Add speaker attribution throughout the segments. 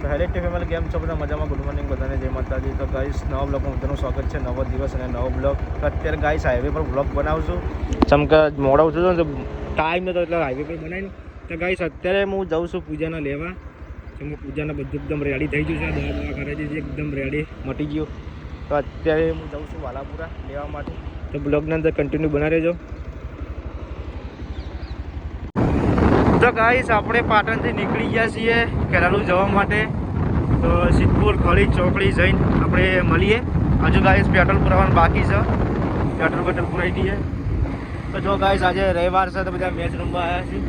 Speaker 1: Hello family કેમ છો બધા મજામાં? ગુડ મોર્નિંગ બધાને, જય માતાજી. તો ગાઈસ નવા બ્લોગમાં બધાનું સ્વાગત છે. નવો દિવસ અને નવો બ્લોગ. અત્યારે ગાઈસ હાઈવે પર બ્લોગ બનાવશું. ચમકા મોડા ઉઠું છું ને ટાઈમ નતો એટલે હાઈવે પર બનાવીને. તો ગાઈસ અત્યારે હું જાઉં છું પૂજાના લેવા. પૂજાના બધું એકદમ રેડી થઈ ગયું છે. દવા કરી દીધી, એકદમ રેડી મટી ગયું. તો અત્યારે હું જાઉં છું વાલાપુરા લેવા માટે. તો બ્લોગની અંદર કન્ટિન્યુ બના રહેજો. તો ગાઈસ આપણે પાટણથી નીકળી ગયા છીએ કેરાલુ જવા માટે. તો સિદ્ધપુર ખડી ચોકડી જઈને આપણે મળીએ. હજુ ગાઈસ પેટ્રોલ પુરાવાનું બાકી છે. પેટ્રોલ પુરાઈ દઈએ. તો જો ગાઈસ આજે રવિવાર છે તો બધા મેચ રમવા આવ્યા છીએ.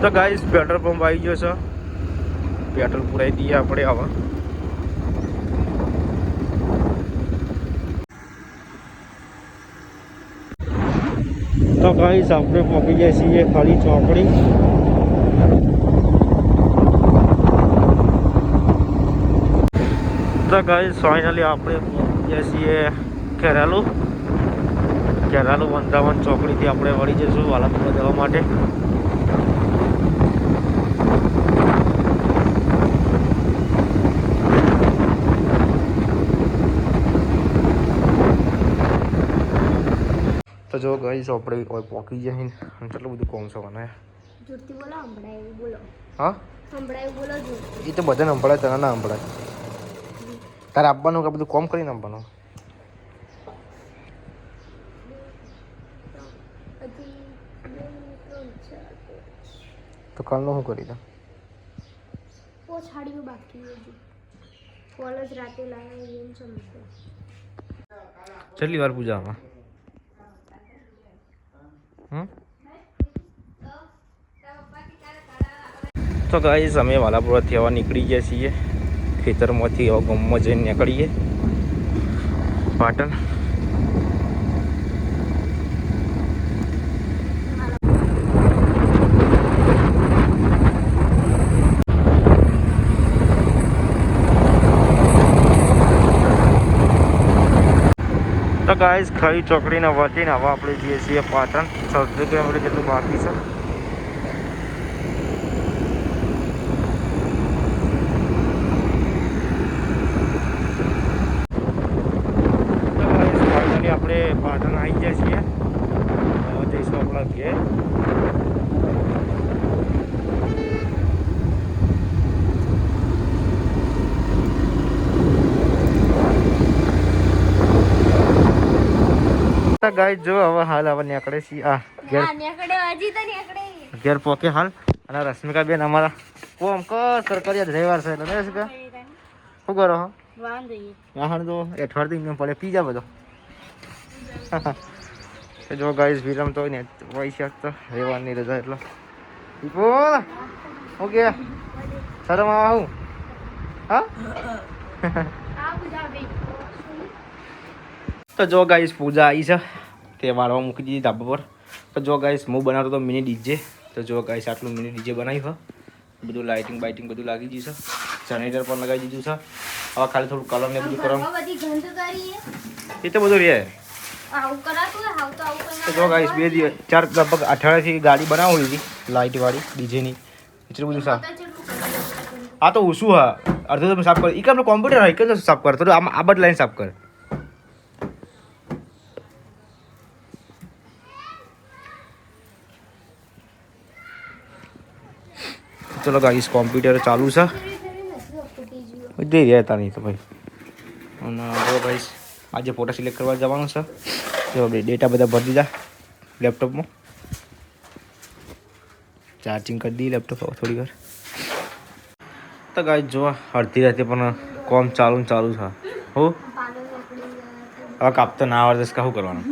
Speaker 1: તો ગાઈસ પેટ્રોલ પંપ આવી ગયો છે. પેટ્રોલ પુરાઈ દઈએ આપણે આવા. તો ગાઈસ આપણે પહોંચી ગયા છીએ ખડી ચોકડી. તો ગાઈસ ફાઇનલી આપણે પહોંચી ગયા છીએ કેરાલુ વૃંદાવન ચોકડીથી આપણે વળી જઈશું વાલાપુરા જવા માટે. તો જો ગાઈસ આપણે પહોંચી ગયા અને કેટલું બધું કોમ છે મને.
Speaker 2: જોરથી બોલો, સંભળાય એવું બોલો.
Speaker 1: હા,
Speaker 2: સંભળાય એવું બોલો.
Speaker 1: એ તો બધાને સંભળાય, તને ના સંભળાય. તારે આપવાનું કે બધું કોમ કરીને આપવાનું. તો કાલનું શું કરી દે?
Speaker 2: પોછાડીઓ બાકી કોલેજ રાતે લાવે એમ સમજો.
Speaker 1: કેટલી વાર પૂજામાં? તો ગાઈસ અમે વાલાપુરાથી હવા નીકળી ગયા છીએ. ખેતરમાંથી હવા ગામમાં જઈને નીકળીએ પાટણ. તો ગાઈસ ખરી ચોકડીને વટીને હવે આપણે જઈએ છીએ પાટણ. 6 કિલોમીટર જેટલું બાકી છે. આપણે પાટણ આવી ગયા છીએ. જઈશું આપણા ઘેર. ગાઈસ જો હવે હાલ હવે નીકળે છીએ. ઘેર પોકે હાલ. અને રશ્મિકા બેન અમારા કોમ સરકારી રવિવાર છે એટલે રશ્મિકા શું કરો? વાહન તો અઠવાડિયું પડે પીજા બધો. જો ગાઈસ વિરમ તો ને પૈસા તો રહેવાની રજા એટલે બોલ ઓકે શરમ આવું. હા તો જો ગાઈસ પૂજા આવી છે તે વાળવા મૂકી દીધી ધાબા પર. તો જો ગાઈસ હું બનાવતો તો મિની ડીજે. તો જો ગાઈસ આટલું મિની ડીજે બનાવ્યું છે. બધું લાઇટિંગ બાઇટિંગ બધું લાગી ગયું છે. જનરેટર પણ લગાવી દીધું છે. હવે ખાલી થોડું કલર ને બધું કરવાનું એ તો બધું રહે. તો જો ગાઈસ 2 દિવસ 4 લગભગ અઠવાડિયાથી ગાડી બનાવી લીધી લાઇટ વાળી ડીજેની. એટલું બધું સાફ. આ તો ઓછું હા અડધો તમે સાફ કર. એ કે કોમ્પ્યુટર હોય કે સાફ કર. થોડું આ બધ લાઈન સાફ કર. ચલો ગાઈસ કોમ્પ્યુટર ચાલુ છે. જઈ રહેતા નહીં તો ભાઈ. અને જો ગાઈસ આજે ફોટા સિલેક્ટ કરવા જવાનું છે. જો ડેટા બધા ભરી દીધા લેપટોપમાં. ચાર્જિંગ કરી દીધી લેપટોપ થોડી વાર. તો ગાઈસ જો અડધી રાતે પણ કોમ ચાલુ છે. હું હવે કાપતો ના આવડે તો શું કરવાનું?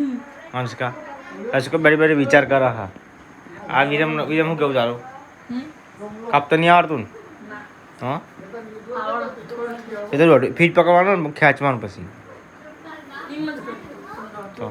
Speaker 1: અંશકા બેરી વિચાર કર. હા આ વિરમ શું કેવું ચાલું? કાપતા નહીં આવડતું ને? હા એ તો ફીટ પકડવાનું ને ખેંચવાનું પછી. તો